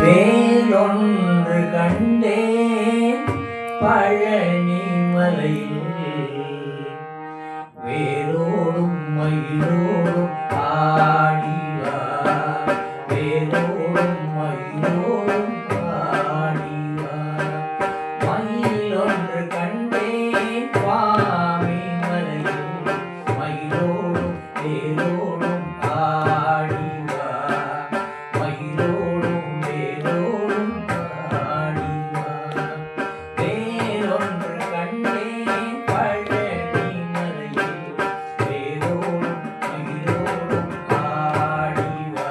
வேறொன்று கண்டேன் பழனி மலையில் வேரோடும் மயிலோடும் ஆடிவா வேரோடும் மயிலோடும் ஆடிவா மயிலொன்று கண்டேன் சுவாமி மலையில் மயிலோடும் வேரோடும் ஆடிவா மயிலோடும் வேரோடும் ஆடிவா வேறொன்று கண்டேன் பழனி மலையில் வேரோடும் மயிலோடும் ஆடிவா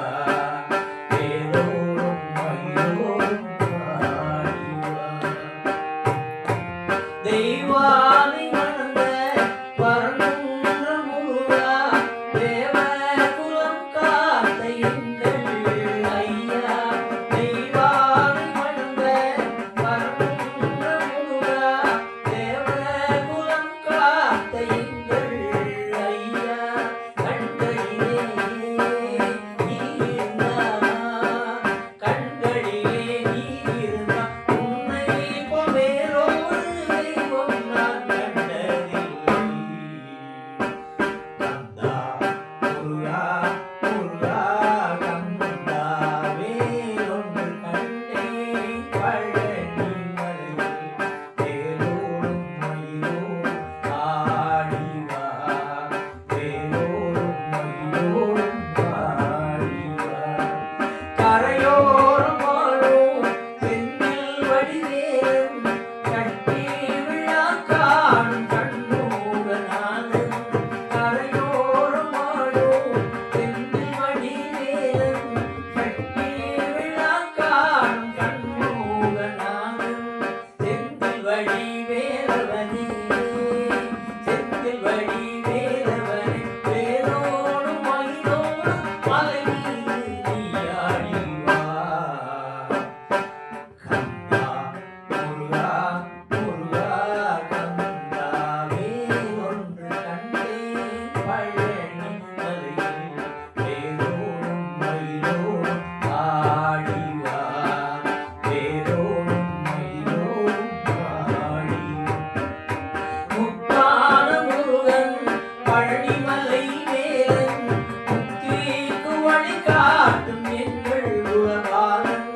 வேரோடும் மயிலோடும் ஆடிவா தெய்வானை மணந்த பரமன்ற முருகா தேவகுலம் காத்த எங்கள் ஐயா தெய்வானை மணந்த பரமன்ற முருகா தேவகுலம் காத்த எங்கள் ஐயா கண்களிலே நீ இருந்தா கண்களிலே நீ இருந்தா உன்னை போல் வேறொரு தெய்வம் நான் கண்டதில்லை கந்தா முருகா முருகா கந்தா வேறொன்று கண்டேன் பழனி மலையில் வேரோடும் மயிலோடும் ஆடிவா வேரோடும் மயிலோடும் ஆடிவா கரையோரம் வாழும் செந்தில் வடிவேலும் கட்டி விழா காணும் கண்ணூரனாலும் கரையோரம் வாழும் செந்தில் வடிவேலும் கட்டி விழா காணும் கண்ணூரனாலும் செந்தில் வடிவேலவனே செந்தில் வடிவேலவனே வேரோடும் மயிலோடும் மலை மீது நீயாடிவா கந்தா முருகா முருகா கந்தா வேறொன்று கண்டேன் பழனி மலையில் வேரோடும் மயிலோடும் ஆடிவா வேரோடும் மயிலோடும் ஆடிவா முத்தான முருகன் பழனிமலை வேலன் முக்திக்கு வழி காட்டும் எங்கள் உறவாளன்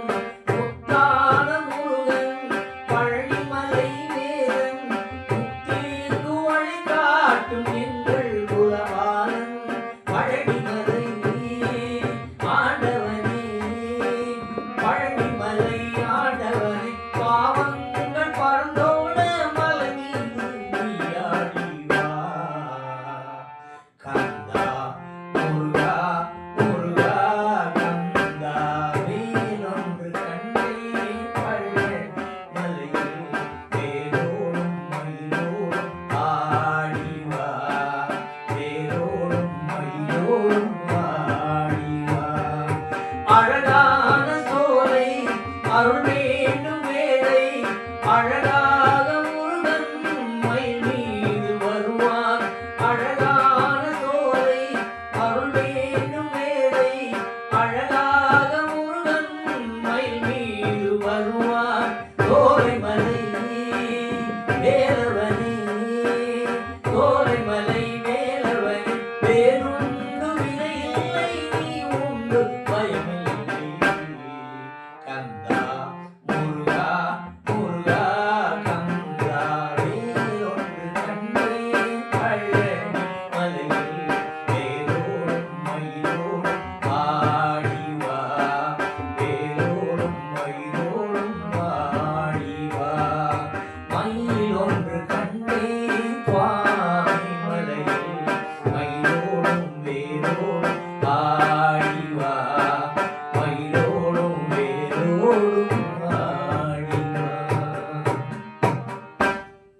முத்தான முருகன் பழனிமலை வேலன் முக்திக்கு வழி காட்டும் எங்கள் உறவாளன் பழனிமலை ஆண்டவனே பழனிமலை ஆண்டவனே பாவங்கள் பறந்தோட மலை மீது நீயாடிவா கந்தா முருகா முருகா கந்தா வேறொன்று கண்டேன் பழனி மலையில் வேரோடும் மயிலோடும் ஆடிவா வேரோடும் மயிலோடும் ஆடிவா அழகான சோலை அருள் வேண்டும் வேளை அழகாக முருகன் மயில் மீது வருவான் அழகான சோலை அருள் வேண்டும் வேளை அழகாக முருகன் மயில் மீது வருவான் தோலைமலை வேலவனே தோலைமலை வேலவனே வேறுண்டு வினையில்லை நீ உண்டு பயமில்லை கந்தா முருகா முருகா கந்தா வேறொன்று கண்டேன் பழனி மலையில் வேரோடும் மயிலோடும் ஆடிவா வேரோடும் மயிலோடும் ஆடிவா மயிலொன்று கண்டேன் சுவாமி மலையில் மயிலோடும் வேரோடும்